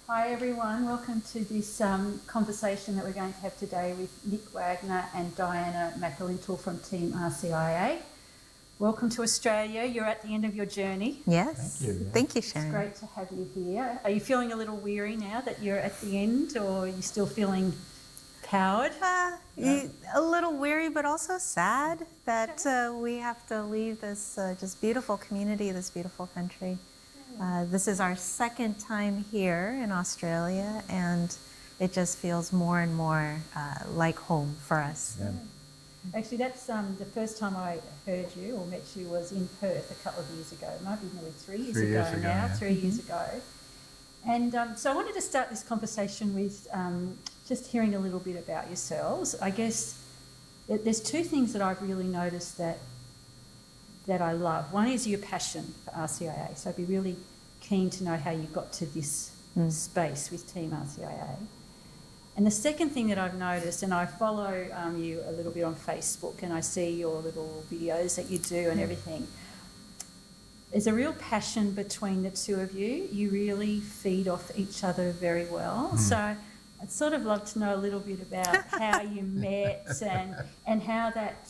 Hi everyone, welcome to this conversation that we're going to have today with Nick Wagner and Diana Macalintal from TeamRCIA. Welcome to Australia. You're at the end of your journey. Yes. Thank you. Thank you, Sharon. It's great to have you here. Are you feeling a little weary now that you're at the end, or are you still feeling powered? A little weary, but also sad that we have to leave this just beautiful community, this beautiful country. This is our second time here in Australia, and it just feels more and more like home for us. Yeah. Actually, that's the first time I heard you or met you was in Perth a couple of years ago. It might be nearly 3 years ago now, yeah. 3 years ago. And so I wanted to start this conversation with just hearing a little bit about yourselves. I guess there's two things that I've really noticed that I love. One is your passion for RCIA. So I'd be really keen to know how you got to this space with TeamRCIA. And the second thing that I've noticed, and I follow you a little bit on Facebook, and I see your little videos that you do and everything, there's a real passion between the two of you. You really feed off each other very well. So I'd sort of love to know a little bit about how you met and how that,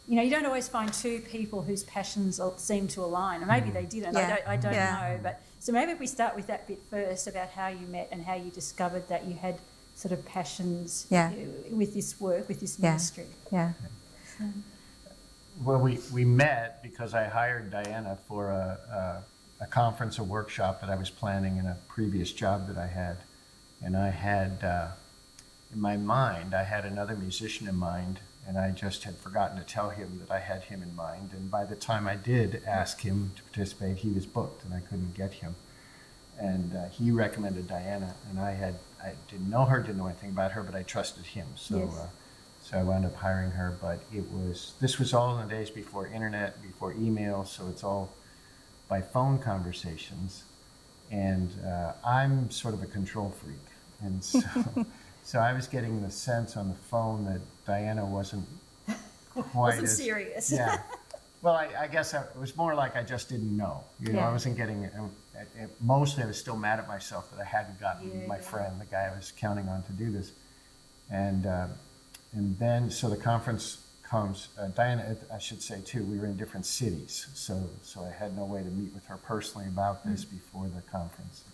you know, you don't always find two people whose passions seem to align, and maybe they didn't. Yeah. I don't know, but so maybe if we start with that bit first about how you met and how you discovered that you had sort of passions with this work, with this ministry. Yeah. So. Well, we met because I hired Diana for a conference, a workshop that I was planning in a previous job that I had. And I had, in my mind, I had another musician in mind, and I just had forgotten to tell him that I had him in mind. And by the time I did ask him to participate, he was booked and I couldn't get him. And he recommended Diana, and I didn't know her, didn't know anything about her, but I trusted him. So, so I wound up hiring her. But this was all in the days before internet, before email, so it's all by phone conversations. And I'm sort of a control freak, and so so I was getting the sense on the phone that Diana wasn't quite serious. Yeah. Well, I guess it was more like I just didn't know. You know, I wasn't getting. Mostly, I was still mad at myself that I hadn't gotten my friend, the guy I was counting on to do this, and then so the conference comes. Diana, I should say too, we were in different cities, so I had no way to meet with her personally about this before the conference.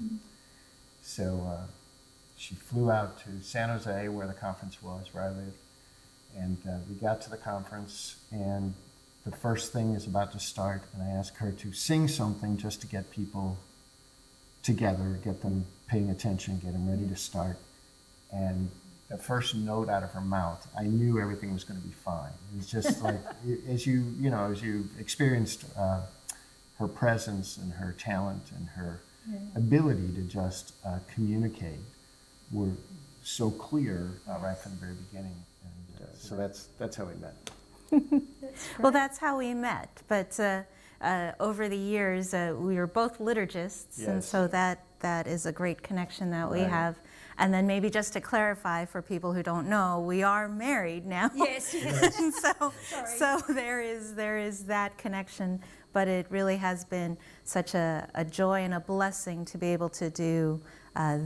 So she flew out to San Jose, where the conference was, where I live, and we got to the conference, and the first thing is about to start, and I asked her to sing something just to get people together, get them paying attention, get them ready to start. And the first note out of her mouth, I knew everything was going to be fine. It was just like, as you experienced her presence and her talent and her ability to just communicate were so clear right from the very beginning. And so that's how we met. Well, that's how we met. But over the years, we were both liturgists, and so that is a great connection that we have. And then maybe just to clarify for people who don't know, we are married now. Yes. And so there is that connection. But it really has been such a joy and a blessing to be able to do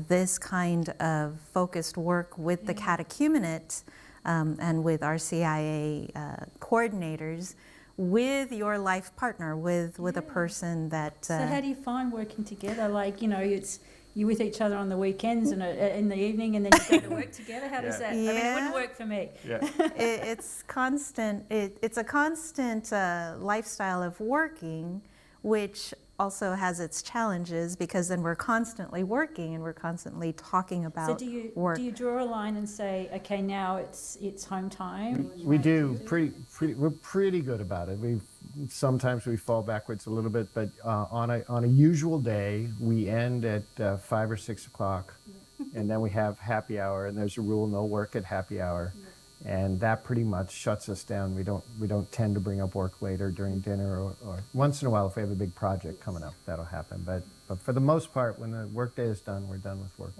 this kind of focused work with the catechumenate and with RCIA coordinators, with your life partner, with a person that... So how do you find working together? Like, you know, you're with each other on the weekends and in the evening, and then you go to work together. How does that? I mean, it wouldn't work for me. It's constant. It's a constant lifestyle of working, which also has its challenges, because then we're constantly working and we're constantly talking about work. Do you draw a line and say, okay, now it's home time? We do we're pretty good about it. Sometimes we fall backwards a little bit, but on a usual day we end at 5 or 6 o'clock, and then we have happy hour, and there's a rule: no work at happy hour. And that pretty much shuts us down. We don't tend to bring up work later during dinner, or once in a while if we have a big project coming up, that'll happen. But for the most part, when the work day is done, we're done with work.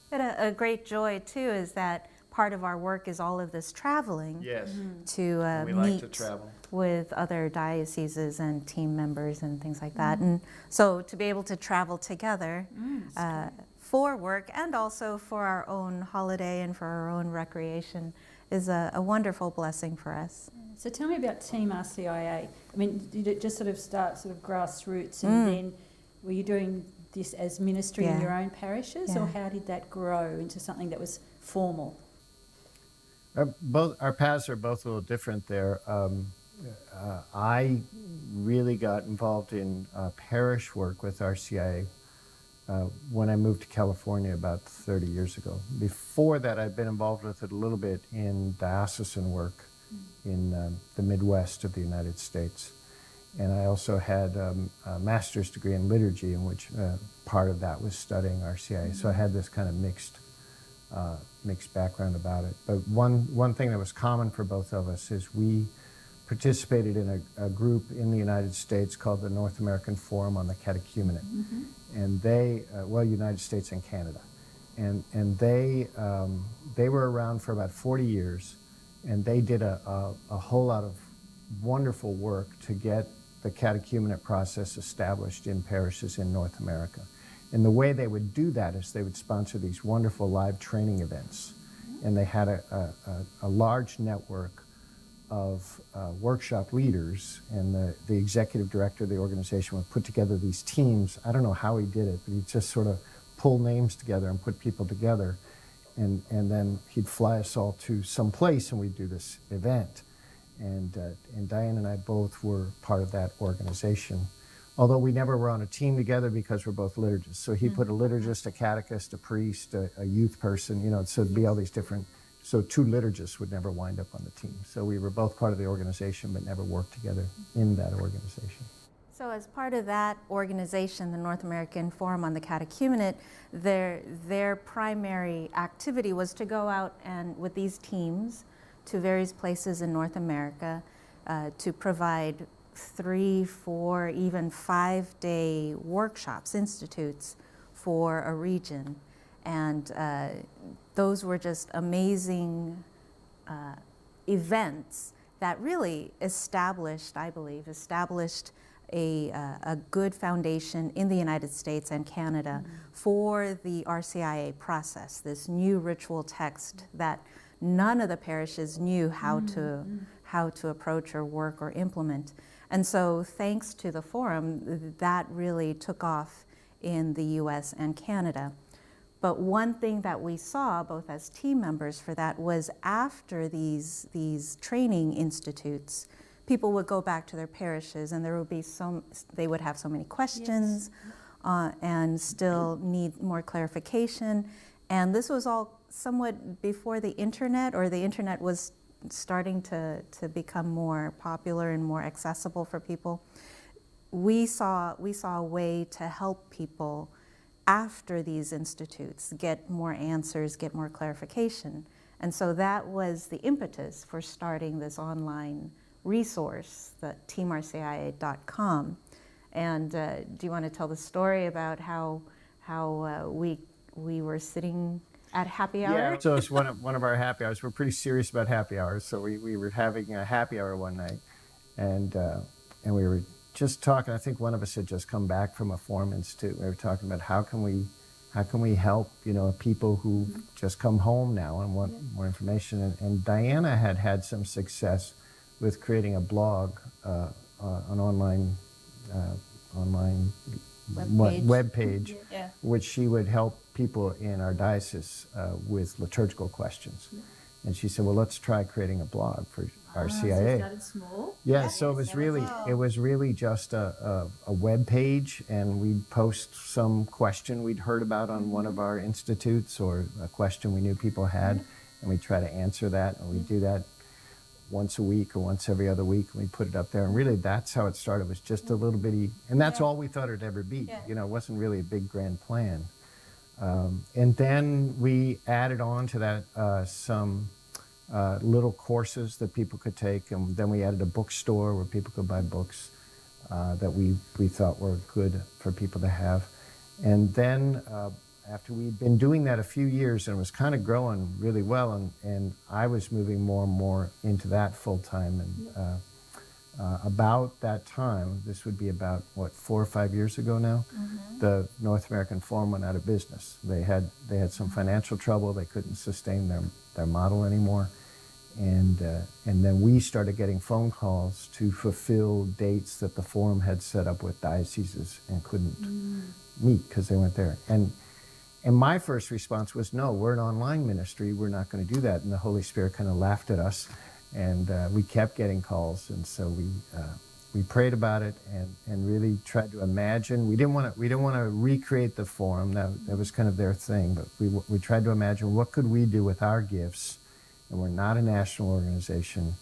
But a great joy too is that part of our work is all of this traveling Yes. to We like meet to travel. with other dioceses and team members and things like that. And so to be able to travel together for work and also for our own holiday and for our own recreation is a wonderful blessing for us. So tell me about TeamRCIA. I mean, did it just sort of start sort of grassroots, and then were you doing this as ministry in Yeah. your own parishes, or how did that grow into something that was formal? Our paths are both a little different there. I really got involved in parish work with RCIA when I moved to California about 30 years ago. Before that, I'd been involved with it a little bit in diocesan work in the Midwest of the United States. And I also had a master's degree in liturgy, in which part of that was studying RCIA. So I had this kind of mixed background about it. But one thing that was common for both of us is we participated in a group in the United States called the North American Forum on the Catechumenate. And they, United States and Canada. And they were around for about 40 years, and they did a whole lot of wonderful work to get the catechumenate process established in parishes in North America. And the way they would do that is they would sponsor these wonderful live training events. And they had a large network of workshop leaders, and the executive director of the organization would put together these teams. I don't know how he did it, but he'd just sort of pull names together and put people together. And then he'd fly us all to some place, and we'd do this event. And Diane and I both were part of that organization, although we never were on a team together because we're both liturgists. So he put a liturgist, a catechist, a priest, a youth person, so it'd be all these different. So two liturgists would never wind up on the team. So we were both part of the organization, but never worked together in that organization. So as part of that organization, the North American Forum on the Catechumenate, their primary activity was to go out and with these teams to various places in North America to provide 3, 4, even 5-day workshops, institutes for a region. And those were just amazing events that really established, I believe, a good foundation in the United States and Canada for the RCIA process, this new ritual text that none of the parishes knew how to approach or work or implement. And so thanks to the forum, that really took off in the US and Canada. But one thing that we saw, both as team members for that, was after these training institutes, people would go back to their parishes, and there would be they would have so many questions and still need more clarification. And this was all somewhat before the internet, or the internet was starting to become more popular and more accessible for people. We saw a way to help people after these institutes get more answers, get more clarification. And so that was the impetus for starting this online resource, the TeamRCIA.com. And do you want to tell the story about how we were sitting at happy hour? Yeah, so it's one of our happy hours. We're pretty serious about happy hours. So we were having a happy hour one night, and we were just talking. I think one of us had just come back from a Forum Institute. We were talking about how can we help people who just come home now and want more information. And Diana had some success with creating a blog, an online web page, which she would help people in our diocese with liturgical questions. And she said, well, let's try creating a blog for RCIA. So you started small? Yeah, so it was really just a web page, and we'd post some question we'd heard about on one of our institutes, or a question we knew people had, and we'd try to answer that, and we'd do that once a week or once every other week, and we'd put it up there. And really, that's how it started, was just a little bitty, and that's all we thought it'd ever be. It wasn't really a big grand plan. And then we added on to that some little courses that people could take, and then we added a bookstore where people could buy books that we thought were good for people to have. And then after we'd been doing that a few years and it was kind of growing really well, and I was moving more and more into that full time. And about that time, this would be about, what, 4 or 5 years ago now, the North American Forum went out of business. They had some financial trouble. They couldn't sustain their model anymore. And then we started getting phone calls to fulfill dates that the Forum had set up with dioceses and couldn't meet because they weren't there. And my first response was, no, we're an online ministry. We're not going to do that. And the Holy Spirit kind of laughed at us. And we kept getting calls. And so we prayed about it and really tried to imagine. We didn't want to recreate the Forum. That was kind of their thing. But we tried to imagine, what could we do with our gifts? And we're not a national organization.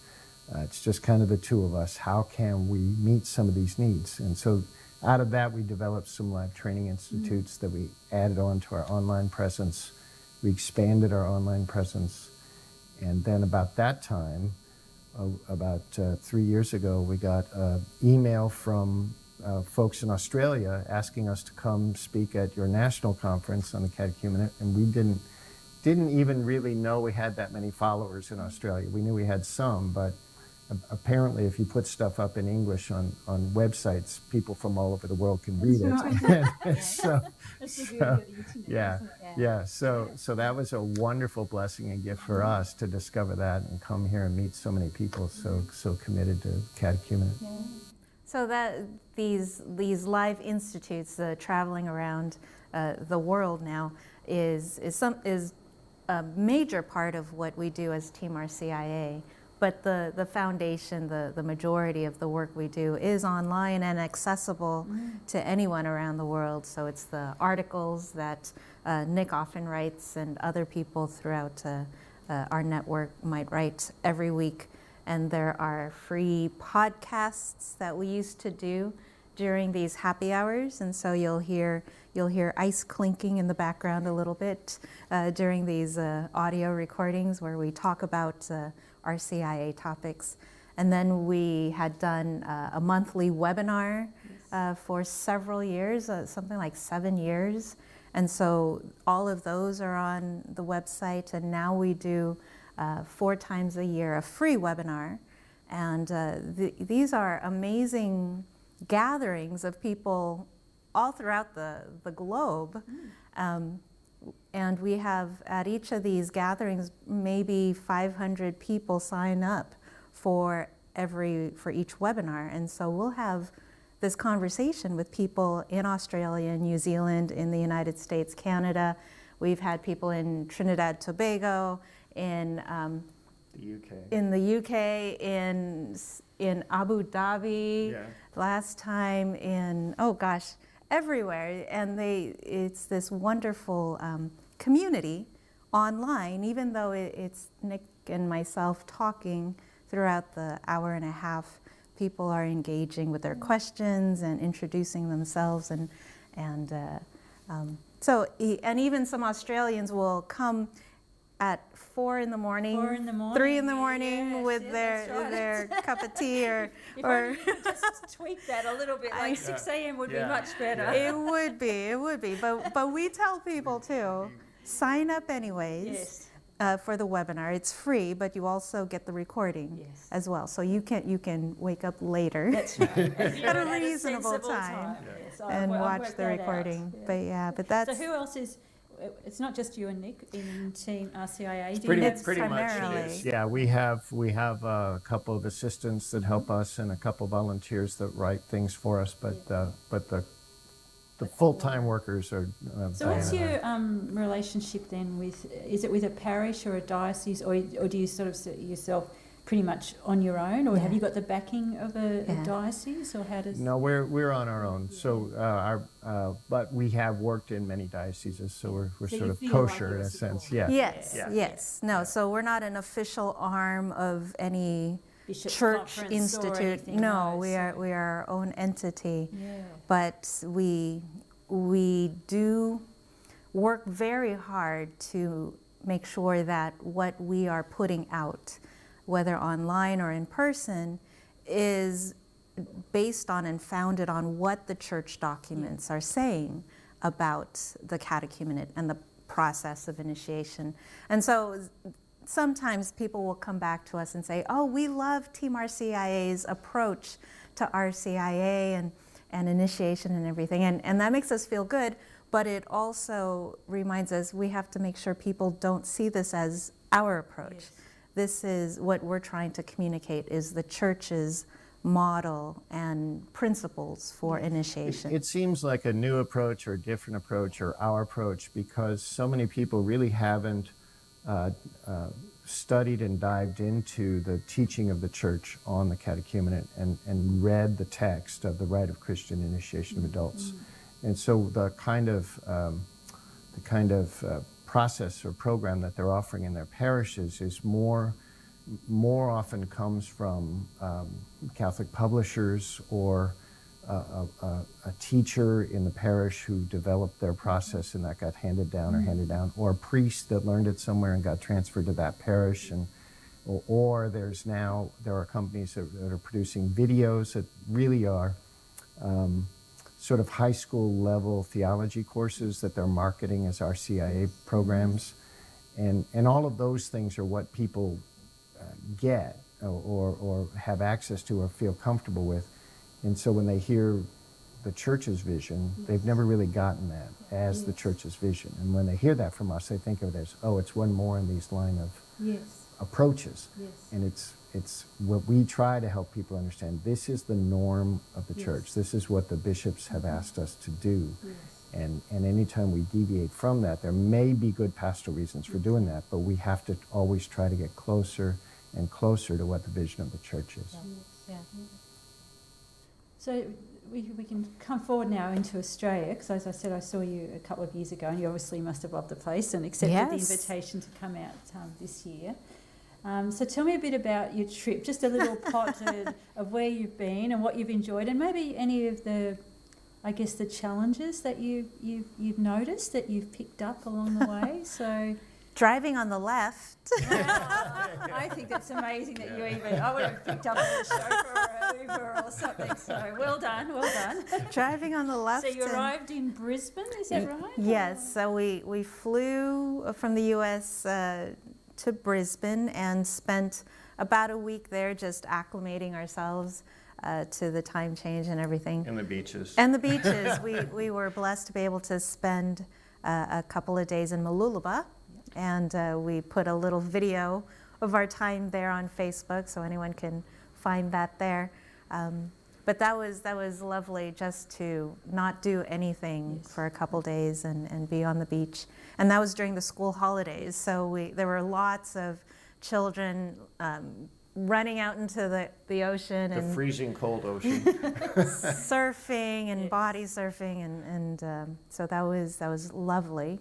It's just kind of the two of us. How can we meet some of these needs? And so out of that, we developed some live training institutes that we added on to our online presence. We expanded our online presence. And then about that time, about 3 years ago, we got an email from folks in Australia asking us to come speak at your national conference on the catechumenate. And we didn't even really know we had that many followers in Australia. We knew we had some, but apparently if you put stuff up in English on websites, people from all over the world can read it. So that was a wonderful blessing and gift for us to discover that and come here and meet so many people so committed to catechumenate. So that these live institutes traveling around the world now is a major part of what we do as TeamRCIA. But the foundation, the majority of the work we do is online and accessible to anyone around the world. So it's the articles that Nick often writes and other people throughout our network might write every week. And there are free podcasts that we used to do during these happy hours. And so you'll hear ice clinking in the background a little bit during these audio recordings where we talk about RCIA topics. And then we had done a monthly webinar for several years, something like 7 years. And so all of those are on the website. And now we do 4 times a year a free webinar. And these are amazing gatherings of people all throughout the globe. And we have at each of these gatherings maybe 500 people sign up for each webinar. And so we'll have this conversation with people in Australia, New Zealand, in the United States, Canada. We've had people in Trinidad, Tobago, in the UK, in Abu Dhabi, last time in, everywhere. And it's this wonderful community online, even though it's Nick and myself talking throughout the hour and a half. People are engaging with their questions and introducing themselves, and even some Australians will come at 4 in the morning, 3 in the morning with their cup of tea or just tweak that a little bit, like 6 a.m. would be much better. It would be. But we tell people too, sign up anyways. For the webinar. It's free, but you also get the recording as well. So you can wake up later at a reasonable time and watch the recording. But that's. So who else is? It's not just you and Nick in TeamRCIA. It's pretty much it is. Yeah, we have a couple of assistants that help us and a couple of volunteers that write things for us. But the full-time workers are. So what's your relationship then with? Is it with a parish or a diocese, or do you sort of set yourself pretty much on your own, or have you got the backing of a diocese, or how does? No, we're on our own. So but we have worked in many dioceses, so we're sort of kosher in a sense. Yeah. Yes. No, so we're not an official arm of any church institute. No, we are our own entity. But we do work very hard to make sure that what we are putting out, whether online or in person, is based on and founded on what the church documents are saying. about the catechumenate and the process of initiation. And so sometimes people will come back to us and say, oh, we love TeamRCIA's approach to RCIA and initiation and everything. And that makes us feel good, but it also reminds us we have to make sure people don't see this as our approach. Yes. This is what we're trying to communicate is the church's model and principles for initiation. It seems like a new approach or a different approach or our approach because so many people really haven't studied and dived into the teaching of the church on the catechumenate and read the text of the Rite of Christian Initiation of Adults. And so the kind of process or program that they're offering in their parishes is more often comes from Catholic publishers or a teacher in the parish who developed their process and that got handed down, or a priest that learned it somewhere and got transferred to that parish, or there are companies that are producing videos that really are sort of high school level theology courses that they're marketing as RCIA programs, and all of those things are what people get or have access to or feel comfortable with. And so when they hear the church's vision, they've never really gotten that as the church's vision. And when they hear that from us, they think of it as, oh, it's one more in these line of approaches. And it's what we try to help people understand. This is the norm of the church. This is what the bishops have asked us to do. And anytime we deviate from that, there may be good pastoral reasons for doing that, but we have to always try to get closer and closer to what the vision of the church is. So we can come forward now into Australia, because as I said, I saw you a couple of years ago, and you obviously must have loved the place and accepted the invitation to come out this year. So tell me a bit about your trip, just a little pot of where you've been and what you've enjoyed, and maybe any of the, I guess, the challenges that you've noticed that you've picked up along the way. So driving on the left. I think that's amazing that you I would have picked up a chauffeur or an Uber or something. So well done. Driving on the left. So you arrived in Brisbane, is that right? Yes. So we flew from the U.S. To Brisbane and spent about a week there just acclimating ourselves to the time change and everything. And the beaches. And the beaches. we were blessed to be able to spend a couple of days in Mooloolaba, and we put a little video of our time there on Facebook, so anyone can find that there. But that was lovely, just to not do anything for a couple days and be on the beach. And that was during the school holidays, so there were lots of children running out into the ocean, the freezing cold ocean, surfing and body surfing, and so that was lovely.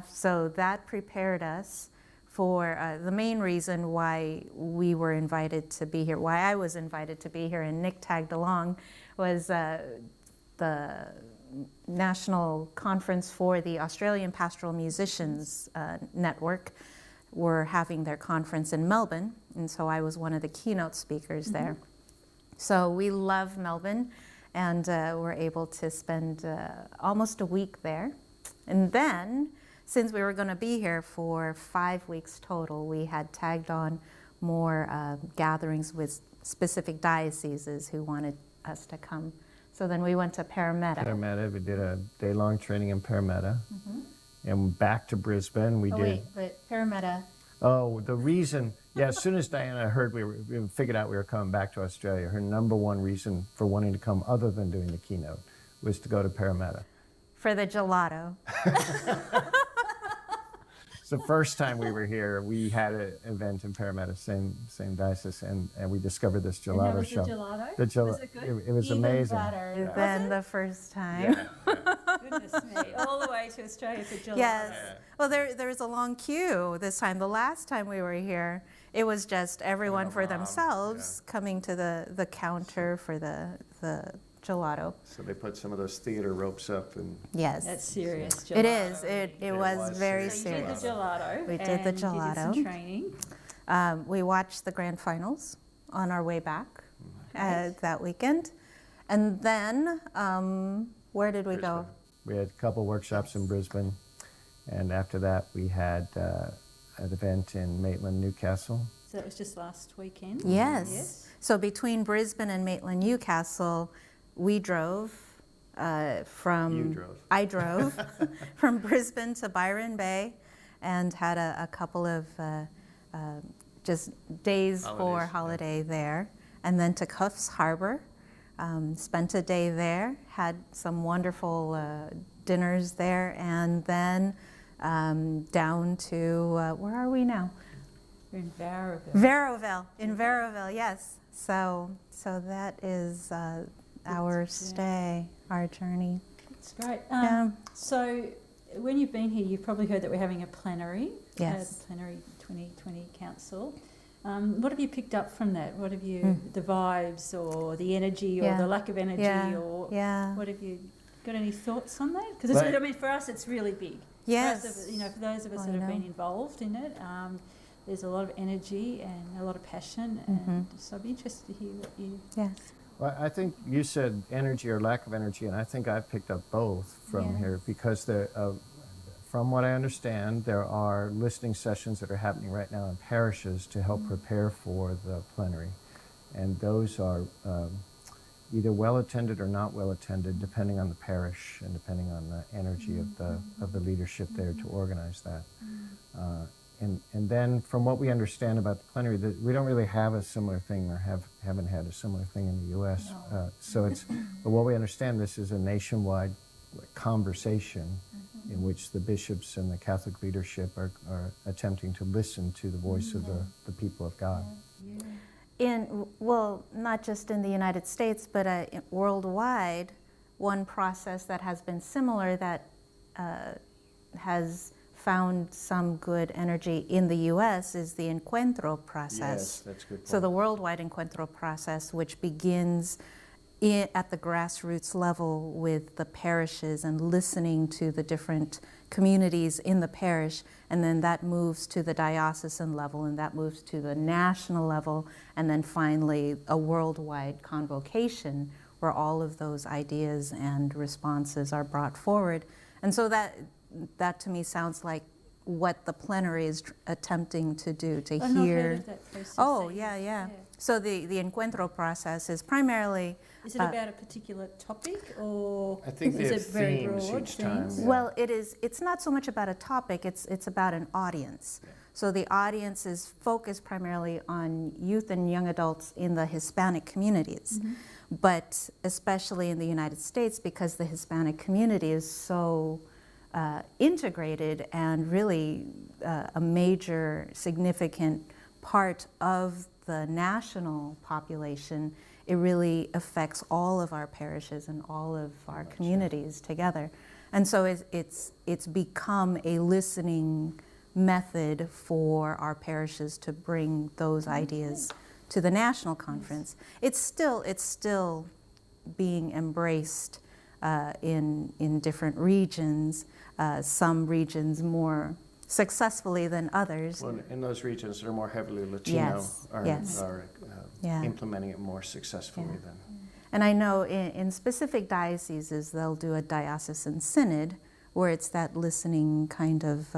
So that prepared us for the main reason why we were invited to be here, why I was invited to be here and Nick tagged along, was the National Conference for the Australian Pastoral Musicians Network were having their conference in Melbourne, and so I was one of the keynote speakers there. So we love Melbourne, and were able to spend almost a week there. And then, since we were going to be here for 5 weeks total, we had tagged on more gatherings with specific dioceses who wanted us to come. So then we went to Parramatta. We did a day-long training in Parramatta. And back to Brisbane, we did... but Parramatta... Oh, the reason... Yeah, as soon as Diana heard we figured out we were coming back to Australia, her number one reason for wanting to come, other than doing the keynote, was to go to Parramatta. For the gelato. It's the first time we were here, we had an event in Parramatta, same diocese, and we discovered this gelato shop. The gelato? Was it good? It was amazing. Better than the first time. Goodness me, all the way to Australia for gelato. Yes. Well, there was a long queue this time. The last time we were here, it was just everyone for themselves coming to the counter for the gelato. So they put some of those theater ropes up, and yes, that's serious. Gelato. It is. It was very so you serious. did the gelato. We did the gelato. You did some training. We watched the grand finals on our way back that weekend, and then where did we go? We had a couple workshops in Brisbane, and after that we had an event in Maitland, Newcastle. So that was just last weekend? Yes. Yes. So between Brisbane and Maitland, Newcastle, we drove from... You drove. I drove from Brisbane to Byron Bay and had a couple of just days for holiday there. And then to Coffs Harbour, spent a day there, had some wonderful dinners there, and then down to, where are we now? We're in Varroville. Varroville, in Varroville, yes. So that is our stay, our journey. That's great. Yeah. So when you've been here, you've probably heard that we're having a plenary. Yes. The Plenary 2020 Council. What have you picked up from that? What have you, the vibes or the energy or the lack of energy or what have you got any thoughts on that? Because I mean, for us, it's really big. Yes. For us, for those of us that have been involved in it, there's a lot of energy and a lot of passion, and so I'd be interested to hear what you... Yes. Well, I think you said energy or lack of energy, and I think I've picked up both from here, because from what I understand, there are listening sessions that are happening right now in parishes to help prepare for the plenary, and those are either well attended or not well attended, depending on the parish and depending on the energy of the leadership there to organize that. And then, from what we understand about the plenary, that we don't really have a similar thing, or haven't had a similar thing in the U.S. So it's, but what we understand, this is a nationwide conversation in which the bishops and the Catholic leadership are attempting to listen to the voice of the people of God. Well, not just in the United States, but worldwide, one process that has been similar that has found some good energy in the U.S. is the Encuentro process. Yes, that's a good point. So the worldwide Encuentro process, which begins at the grassroots level with the parishes and listening to the different communities in the parish, and then that moves to the diocesan level, and that moves to the national level, and then finally a worldwide convocation where all of those ideas and responses are brought forward. And so that to me sounds like what the plenary is attempting to do, to I've hear. not heard of that process. Oh, yeah. So the Encuentro process is primarily... Is it about a particular topic, or I think is they it have very themes broad each time. themes? Yeah. Well, it's not so much about a topic, it's about an audience. So the audience is focused primarily on youth and young adults in the Hispanic communities. But especially in the United States, because the Hispanic community is so integrated and really a major significant part of the national population, it really affects all of our parishes and all of our communities together. And so it's become a listening method for our parishes to bring those ideas to the national conference. It's still being embraced in different regions, some regions more successfully than others. Well, in those regions that are more heavily Latino are implementing it more successfully than. And I know in specific dioceses, they'll do a diocesan synod where it's that listening kind of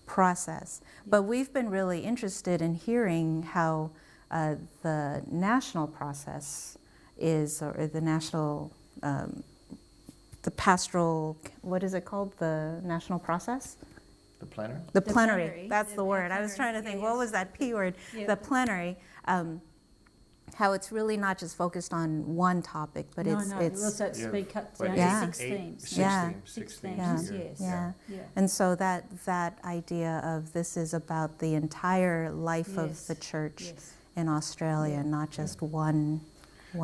process. But we've been really interested in hearing how the national process is, or the national, the pastoral, what is it called? The national process? The plenary? The plenary, that's the word. I was trying to think, what was that P word? Yeah. The plenary, how it's really not just focused on one topic, but it's so it's been cut down Yeah. to 6 themes. Six themes. Yeah. And so that idea of this is about the entire life of the church in Australia, not just one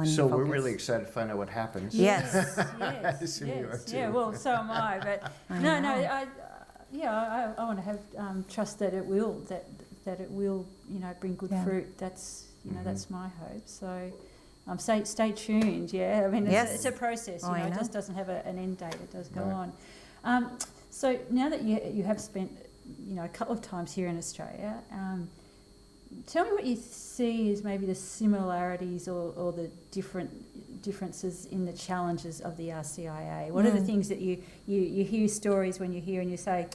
So focus. we're really excited to find out what happens. Yes. It's in New York, too. Yeah, well, so am I. But I want to have trust that it will, that it will, bring good fruit. That's, that's my hope. So, stay tuned. Yeah, I mean, it's a process. It just doesn't have an end date. It does go on. So now that you have spent, a couple of times here in Australia, tell me what you see as maybe the similarities or the differences in the challenges of the RCIA. What are the things that you hear stories when you hear and you say,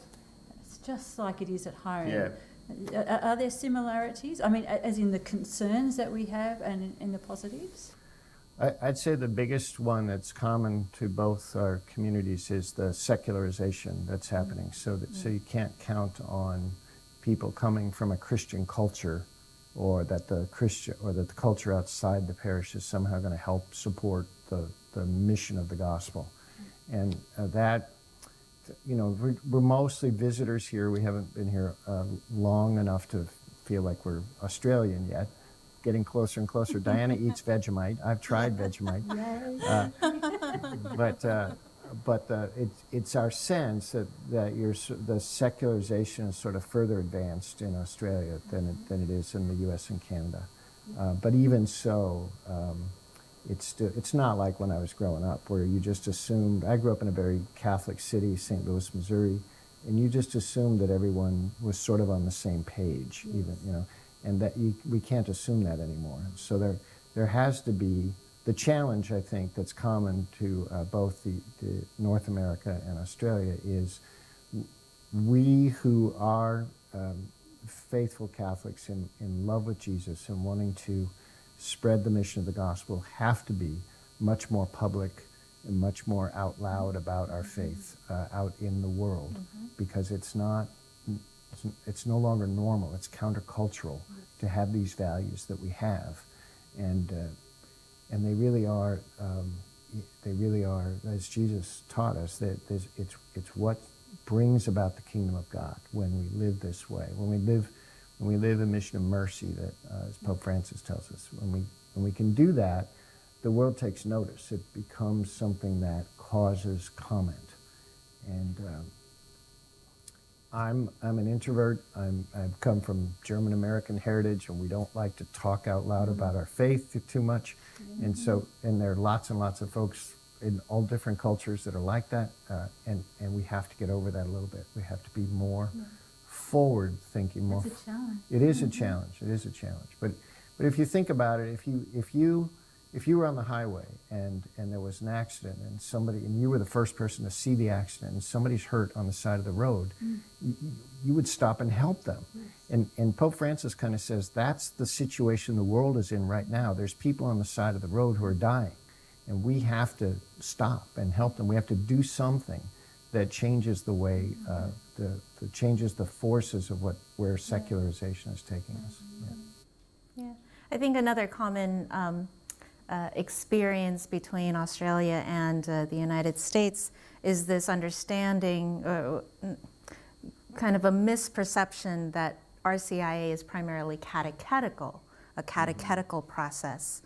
it's just like it is at home? Yeah. Are there similarities? I mean, as in the concerns that we have and in the positives? I'd say the biggest one that's common to both our communities is the secularization that's happening. So you can't count on people coming from a Christian culture, or that the culture outside the parish is somehow going to help support the mission of the gospel. And that, you know, we're mostly visitors here. We haven't been here long enough to feel like we're Australian yet. Getting closer and closer. Diana eats Vegemite. I've tried Vegemite. But it's our sense that the secularization is sort of further advanced in Australia than it is in the U.S. and Canada. But even so, it's not like when I was growing up, where you just assumed. I grew up in a very Catholic city, St. Louis, Missouri, and you just assumed that everyone was sort of on the same page, even, you know. And that we can't assume that anymore. So there has to be the challenge, I think, that's common to both the North America and Australia is we who are faithful Catholics in love with Jesus and wanting to spread the mission of the gospel have to be much more public and much more out loud about our faith out in the world, because it's no longer normal. It's countercultural to have these values that we have, and they really are. They really are, as Jesus taught us, that it's what brings about the kingdom of God when we live this way. When we live a mission of mercy, that as Pope Francis tells us, when we can do that, the world takes notice. It becomes something that causes comment, and. I'm an introvert. I've come from German American heritage, and we don't like to talk out loud about our faith too much. And there are lots and lots of folks in all different cultures that are like that, and we have to get over that a little bit. We have to be more forward thinking. More. It's a challenge. It is a challenge. It is a challenge. But if you think about it, if you were on the highway and there was an accident and you were the first person to see the accident and somebody's hurt on the side of the road, you would stop and help them. And Pope Francis kind of says that's the situation the world is in right now. There's people on the side of the road who are dying, and we have to stop and help them. We have to do something that changes the way, that changes the forces of where secularization is taking us. Yeah. I think another common experience between Australia and the United States is this understanding, kind of a misperception that RCIA is primarily catechetical, a catechetical process.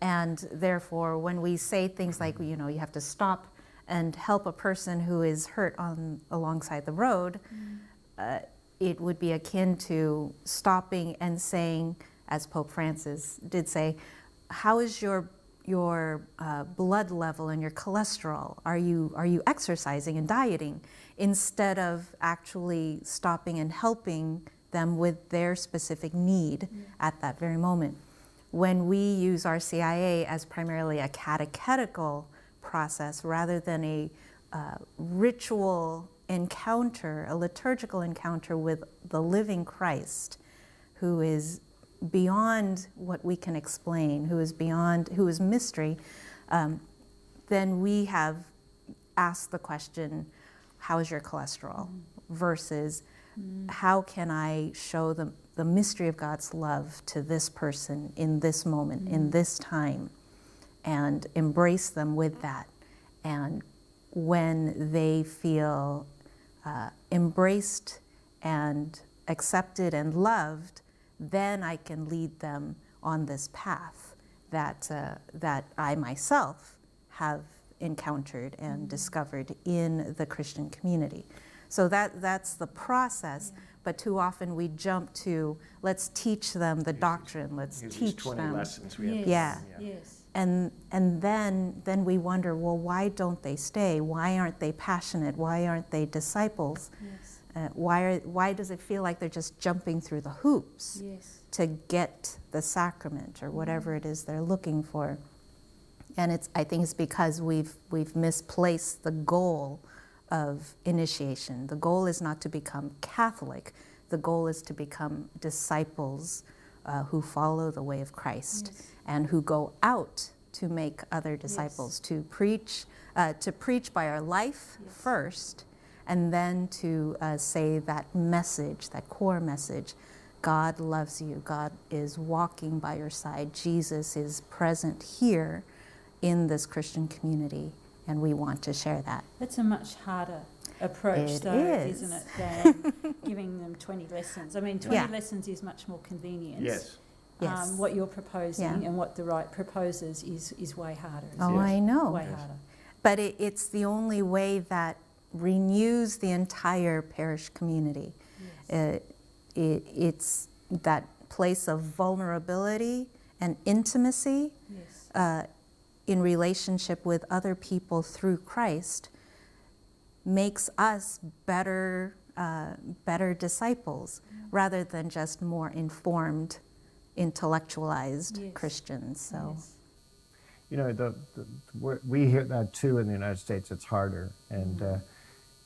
And therefore, when we say things like, you know, you have to stop and help a person who is hurt alongside the road, it would be akin to stopping and saying, as Pope Francis did say, how is your blood level and your cholesterol? Are you exercising and dieting? Instead of actually stopping and helping them with their specific need at that very moment. When we use RCIA as primarily a catechetical process rather than a ritual encounter, a liturgical encounter with the living Christ, who is beyond what we can explain, who is mystery, then we have asked the question, how is your cholesterol? Versus how can I show the mystery of God's love to this person in this moment, in this time, and embrace them with that. And when they feel embraced and accepted and loved, then I can lead them on this path that I myself have encountered and discovered in the Christian community. So that's the process, but too often we jump to, let's teach them the doctrine, let's teach 20 them. lessons we have to Yes. And then we wonder, well, why don't they stay? Why aren't they passionate? Why aren't they disciples? Yes. Why does it feel like they're just jumping through the hoops Yes. to get the sacrament or whatever it is they're looking for? And I think it's because we've misplaced the goal of initiation. The goal is not to become Catholic. The goal is to become disciples who follow the way of Christ, Yes. and who go out to make other disciples, to preach by our life first, and then to say that message, that core message: God loves you, God is walking by your side, Jesus is present here in this Christian community, and we want to share that. That's a much harder approach, It though, is. isn't it, than giving them 20 lessons? I mean, 20 Yeah. lessons is much more convenient. Yes. Yes. What you're proposing Yeah. and what the right proposes is way harder. Oh, Yes. I know. Way harder. But it's the only way that renews the entire parish community. Yes. It's that place of vulnerability and intimacy Yes. in relationship with other people through Christ makes us better disciples, rather than just more informed, intellectualized Yes. Christians. So. Yes. You know, we hear that too in the United States. It's harder, and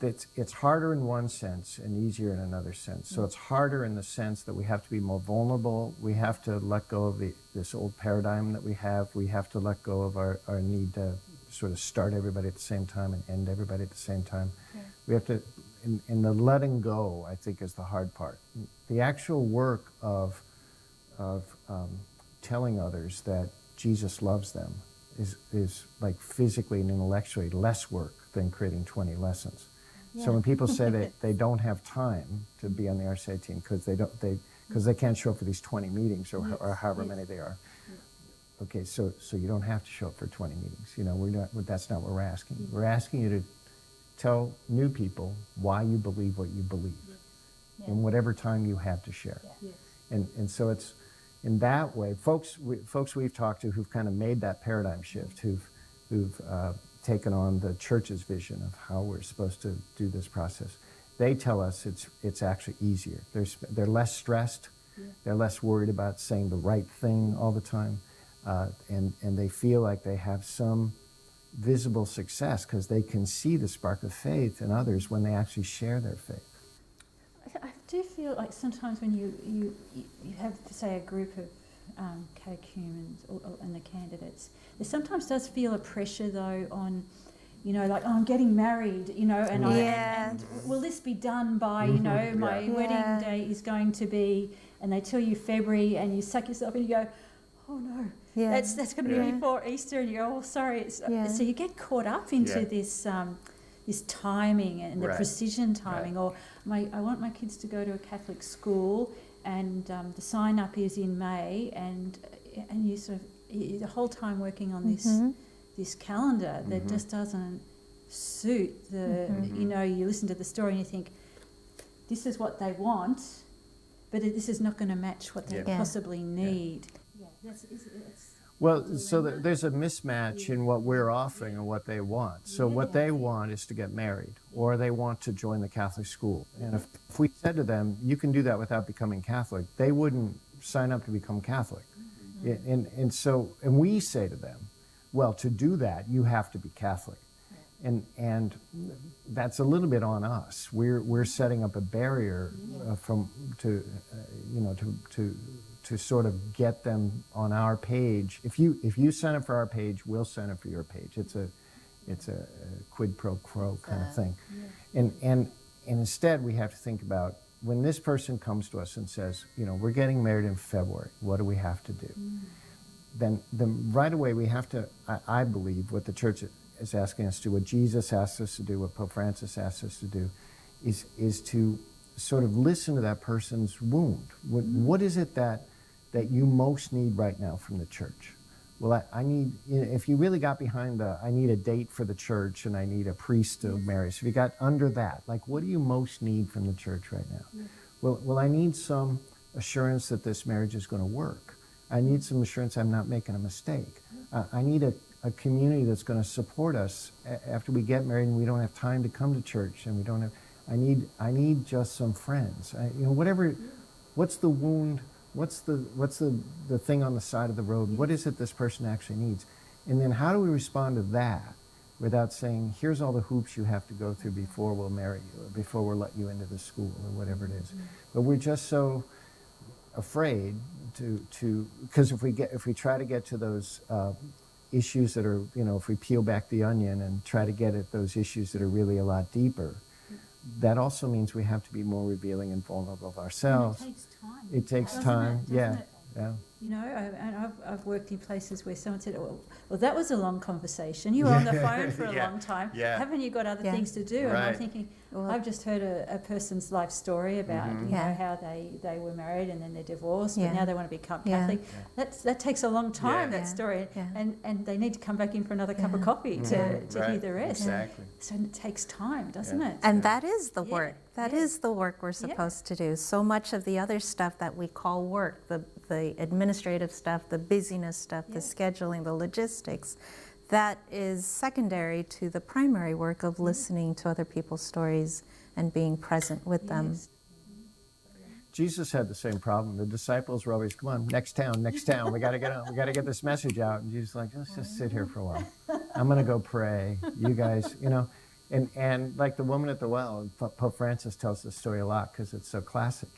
it's harder in one sense and easier in another sense. So it's harder in the sense that we have to be more vulnerable. We have to let go of this old paradigm that we have. We have to let go of our need to sort of start everybody at the same time and end everybody at the same time. Yeah. We have to, in the letting go, I think, is the hard part. The actual work of telling others that Jesus loves them is like physically and intellectually less work than creating 20 lessons. Yeah. So when people say that they don't have time to be on the RCIA team because they can't show up for these 20 meetings or however many they are. Okay, so you don't have to show up for 20 meetings. You know, that's not what we're asking. We're asking you to tell new people why you believe what you believe in whatever time you have to share. Yes. And so it's in that way, folks we've talked to who've kind of made that paradigm shift, who've taken on the church's vision of how we're supposed to do this process. They tell us it's actually easier. They're less stressed. Yeah. They're less worried about saying the right thing all the time, and they feel like they have some visible success because they can see the spark of faith in others when they actually share their faith. I do feel like sometimes when you have, say, a group of catechumens and the candidates, there sometimes does feel a pressure, though, on, you know, like, oh, I'm getting married, you know, and and will this be done by, you know, my wedding day is going to be, and they tell you February, and you suck yourself and you go, oh no, that's going to be before Easter, and you go, oh, sorry. So you get caught up into this this timing and the precision timing, or I want my kids to go to a Catholic school, and the sign up is in May, and you sort of the whole time working on this calendar that just doesn't suit the you know, you listen to the story and you think this is what they want, but this is not going to match what they possibly need. Well, so there's a mismatch in what we're offering and what they want. So what they want is to get married, or they want to join the Catholic school. And if we said to them, you can do that without becoming Catholic, they wouldn't sign up to become Catholic. And we say to them, well, to do that, you have to be Catholic. And that's a little bit on us. We're setting up a barrier to sort of get them on our page. If you sign up for our page, we'll sign up for your page. It's a quid pro quo kind of thing. And instead we have to think about, when this person comes to us and says, you know, we're getting married in February, what do we have to do? Then right away we have to, I believe, what the church is asking us to do, what Jesus asks us to do, what Pope Francis asks us to do, is to sort of listen to that person's wound. What is it that you most need right now from the church? Well, I need, if you really got behind I need a date for the church and I need a priest to marry. So if you got under that, like, what do you most need from the church right now? Well, I need some assurance that this marriage is going to work. I need some assurance I'm not making a mistake. I need a community that's going to support us after we get married and we don't have time to come to church, and we don't have, I need just some friends. Whatever, what's the wound? What's the thing on the side of the road? What is it this person actually needs? And then how do we respond to that without saying, here's all the hoops you have to go through before we'll marry you, or before we'll let you into the school, or whatever it is. But we're just so afraid to because if we try to get to those issues that are, if we peel back the onion and try to get at those issues that are really a lot deeper, that also means we have to be more revealing and vulnerable of ourselves. And it takes time. It takes doesn't time, it? yeah. Doesn't it? Yeah. And I've worked in places where someone said, well, that was a long conversation. You were on the phone for a Yeah. long time. Yeah. Haven't you got other Yeah. things to do? And I'm Right. thinking, Well, I've just heard a person's life story about Yeah. how they were married and then they're divorced, Yeah. but now they want to become Yeah. Catholic. That takes a long time, Yeah. that Yeah. story. Yeah. And they need to come back in for another cup of Yeah. coffee to Right. hear the rest. Exactly. So it takes time, doesn't Yeah. it? And that is the Yeah, work. That yeah. is the work we're supposed to do. So much of the other stuff that we call work, the administrative stuff, the busyness stuff, the scheduling, the logistics, that is secondary to the primary work of listening to other people's stories and being present with them. Yes. Jesus had the same problem. The disciples were always, come on, next town, we got to get on, we got to get this message out. And Jesus was like, let's just sit here for a while. I'm going to go pray. You guys, and like the woman at the well, Pope Francis tells this story a lot because it's so classic,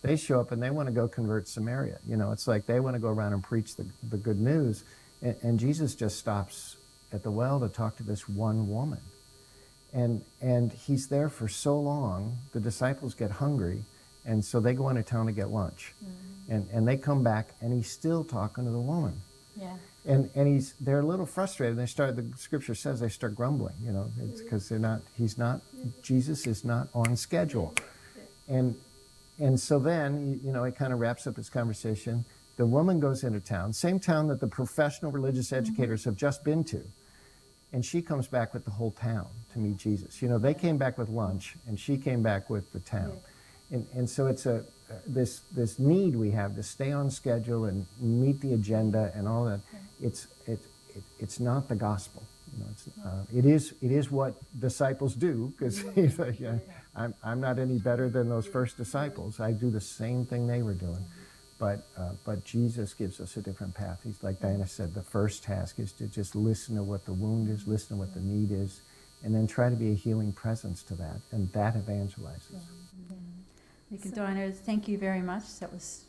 they show up and they want to go convert Samaria. It's like they want to go around and preach the good news. And Jesus just stops at the well to talk to this one woman. And he's there for so long, the disciples get hungry, and so they go into town to get lunch. And they come back, and he's still talking to the woman. Yeah. And they're a little frustrated. The scripture says they start grumbling, it's because Jesus is not on schedule. And so then, it kind of wraps up this conversation. The woman goes into town, same town that the professional religious educators have just been to. And she comes back with the whole town to meet Jesus. They came back with lunch, and she came back with the town. And so it's this need we have to stay on schedule and meet the agenda and all that. It's not the gospel. It is what disciples do, because I'm not any better than those first disciples. I do the same thing they were doing. But Jesus gives us a different path. He's, like Diana said, the first task is to just listen to what the wound is, listen to what the need is, and then try to be a healing presence to that, and that evangelizes. Nick and Diana, thank you very much.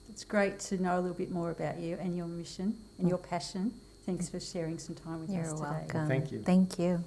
It's great to know a little bit more about you and your mission and your passion. Thanks for sharing some time with us You're today. welcome. Thank you. Thank you.